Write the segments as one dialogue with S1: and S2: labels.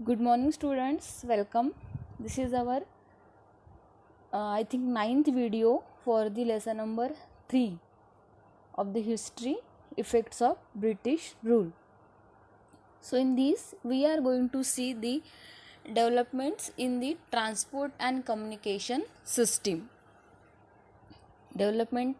S1: Good morning, students. Welcome. This is our, I think, ninth video for the lesson number 3 of the history effects of British rule. So, in this, we are going to see the developments in the transport and communication system. Development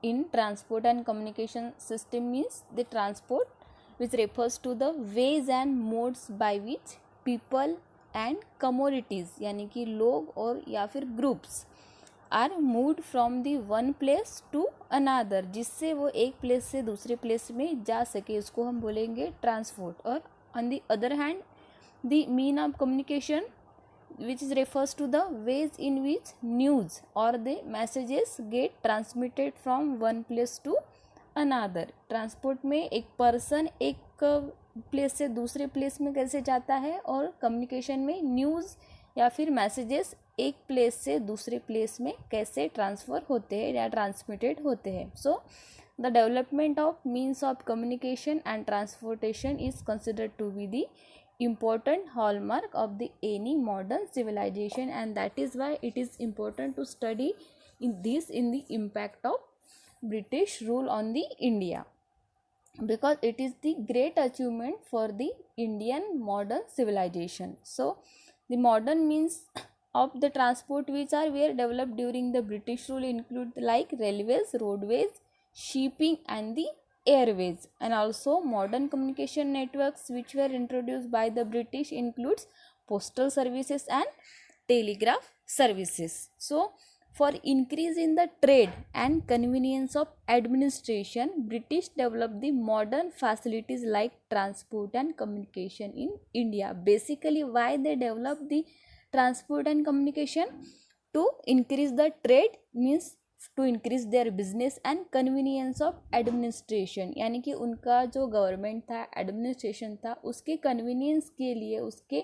S1: in transport and communication system means the transport which refers to the ways and modes by which people and commodities यानी कि लोग और या फिर groups are moved from the one place to another, जिससे वो एक place से दूसरे प्लेस में जा सके, उसको हम बोलेंगे ट्रांसपोर्ट. और on the other hand the mean of communication which is refers to the ways in which news or the messages get transmitted from one place to another. Transport में एक पर्सन एक प्लेस से दूसरे place में कैसे जाता है, और कम्युनिकेशन में न्यूज़ या फिर मैसेजेस एक प्लेस से दूसरे प्लेस में कैसे ट्रांसफ़र होते हैं या ट्रांसमिटेड होते हैं. So the development of means of communication and transportation is considered to be the important hallmark of the any modern civilization, and that is why it is important to study in the impact of British rule on the India, because it is the great achievement for the Indian modern civilization. So the modern means of the transport which are were developed during the British rule include like railways, roadways, shipping and the airways. And also modern communication networks which were introduced by the British includes postal services and telegraph services. So for increase in the trade and convenience of administration, British developed the modern facilities like transport and communication in India. Basically, why they developed the transport and communication? To increase the trade, means to increase their business and convenience of administration, यानी कि उनका जो government था, administration था, उसके convenience के लिए, उसके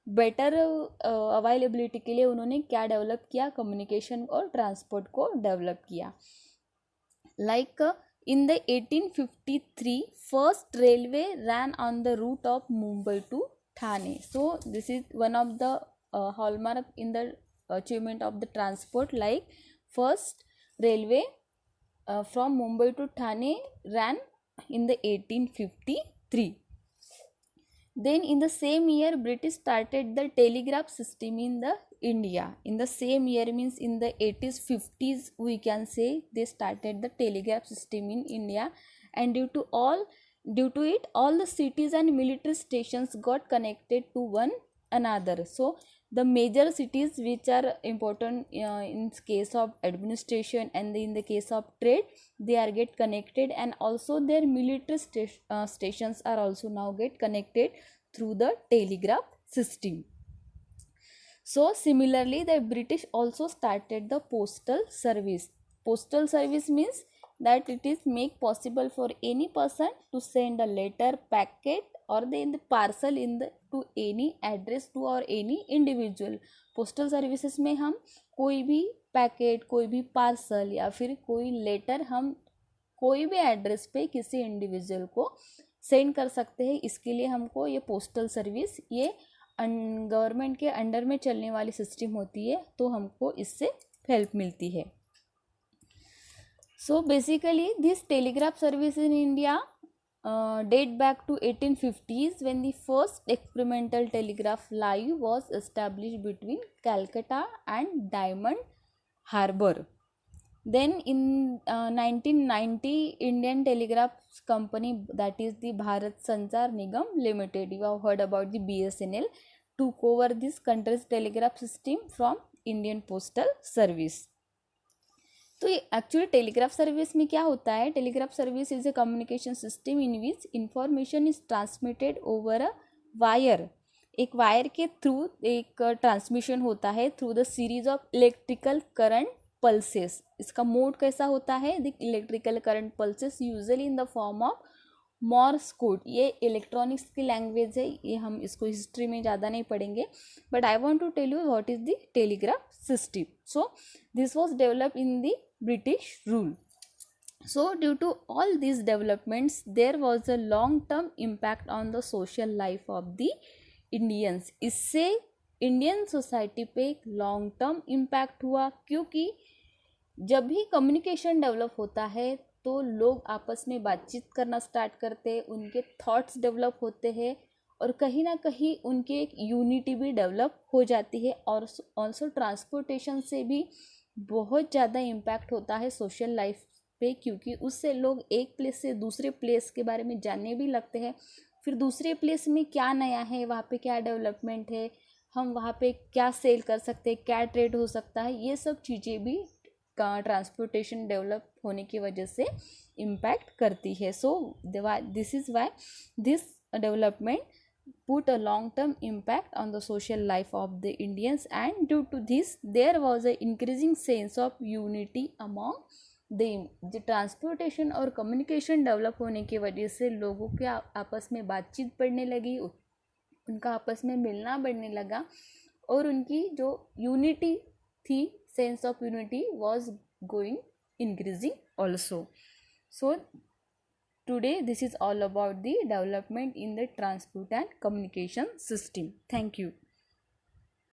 S1: बेटर अवेलेबिलिटी के लिए उन्होंने क्या डेवलप किया? कम्युनिकेशन और ट्रांसपोर्ट को डेवलप किया. Like in the 1853 first railway ran on the route of Mumbai to Thane. So this is one of the hallmark in the achievement of the transport. Like first railway from Mumbai to Thane ran in the 1853. Then in the same year British started the telegraph system in the India. In the same year means in the 80s 50s we can say they started the telegraph system in India, and due to it all the cities and military stations got connected to one another. So the major cities which are important in case of administration and in the case of trade, they are get connected, and also their military stations are also now get connected through the telegraph system. So similarly the British also started the postal service. Postal service means that it is make possible for any person to send a letter, packet or the parcel in the to any address to or any individual. Postal services में हम कोई भी packet, कोई भी parcel या फिर कोई letter हम कोई भी एड्रेस पे किसी इंडिविजुअल को सेंड कर सकते हैं. इसके लिए हमको ये पोस्टल सर्विस, ये गवर्नमेंट के अंडर में चलने वाली सिस्टम होती है, तो हमको इससे हेल्प मिलती है. So basically this telegraph service in India date back to 1850s when the first experimental telegraph line was established between Calcutta and Diamond Harbour. Then in 1990 Indian Telegraph Company, that is the Bharat Sanchar Nigam Limited, you have heard about the BSNL, took over this country's telegraph system from Indian Postal Service. तो ये actually telegraph service में क्या होता है? Telegraph service is a communication system in which information is transmitted over a wire. एक wire के through एक transmission होता है through the series of electrical current pulses. इसका मोड कैसा होता है? The electrical current pulses usually in the form of Morse code. ये इलेक्ट्रॉनिक्स की लैंग्वेज है, ये हम इसको हिस्ट्री में ज़्यादा नहीं पढ़ेंगे, but I want to tell you what is the telegraph system. So this was developed in the British rule. So due to all these developments, there was a long term impact on the social life of the Indians. इससे Indian society पे एक long term impact हुआ, क्योंकि जब भी communication develop होता है तो लोग आपस में बातचीत करना स्टार्ट करते हैं, उनके थॉट्स डेवलप होते हैं और कहीं ना कहीं उनकी एक यूनिटी भी डेवलप हो जाती है। और ऑल्सो ट्रांसपोर्टेशन से भी बहुत ज़्यादा इम्पैक्ट होता है सोशल लाइफ पे, क्योंकि उससे लोग एक प्लेस से दूसरे प्लेस के बारे में जानने भी लगते हैं। फिर दूसरे प्लेस में क्या नया है, वहाँ पे क्या डेवलपमेंट है, हम वहाँ पे क्या सेल कर सकते हैं, क्या ट्रेड हो सकता है, ये सब चीज़ें भी का ट्रांसपोर्टेशन डेवलप होने की वजह से इम्पैक्ट करती है। So this is why this development put a long term impact on the social life of the Indians, and due to this there was a increasing sense of unity among them। जो transportation और communication develop होने की वजह से लोगों के आपस में बातचीत बढ़ने लगी, उनका आपस में मिलना बढ़ने लगा और उनकी जो यूनिटी थी, sense of unity was going increasing also। So today this is all about the development in the transport and communication system. Thank you.